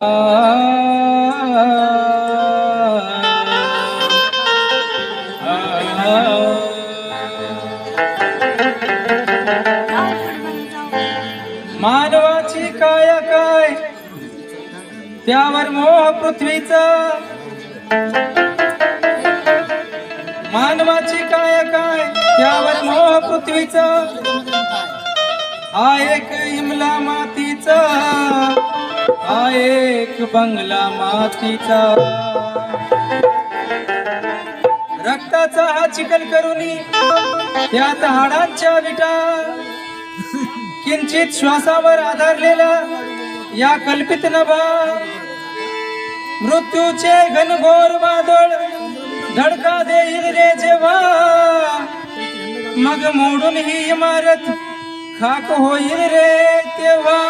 मानवाची काया काय त्यावर मोह पृथ्वीचा, मानवाची काया काय त्यावर मोह पृथ्वीचा, हा एक इमला मातीचा, हा एक बंगला मातीचा, रक्ताचा हा चिखल करूनी त्यात हाडांच्या विटा, किंचित श्वासावर आधारलेला या कल्पित नभा, मृत्यूचे घनघोर वादळ धडका देईल रे जेव्हा, मग मोडून ही इमारत खाक होईल रे तेव्हा.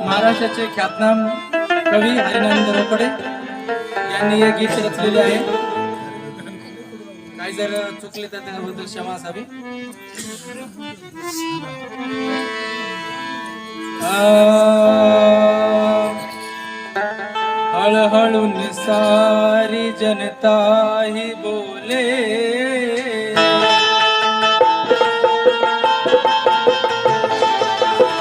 महाराष्ट्राचे ख्यातनाम कवी हरिनंद रोकडे यांनी हे गीत रचलेले आहे. काही जर चुकले तर त्याबद्दल क्षमा असावी. हळहळून सारी जनता ही बोले,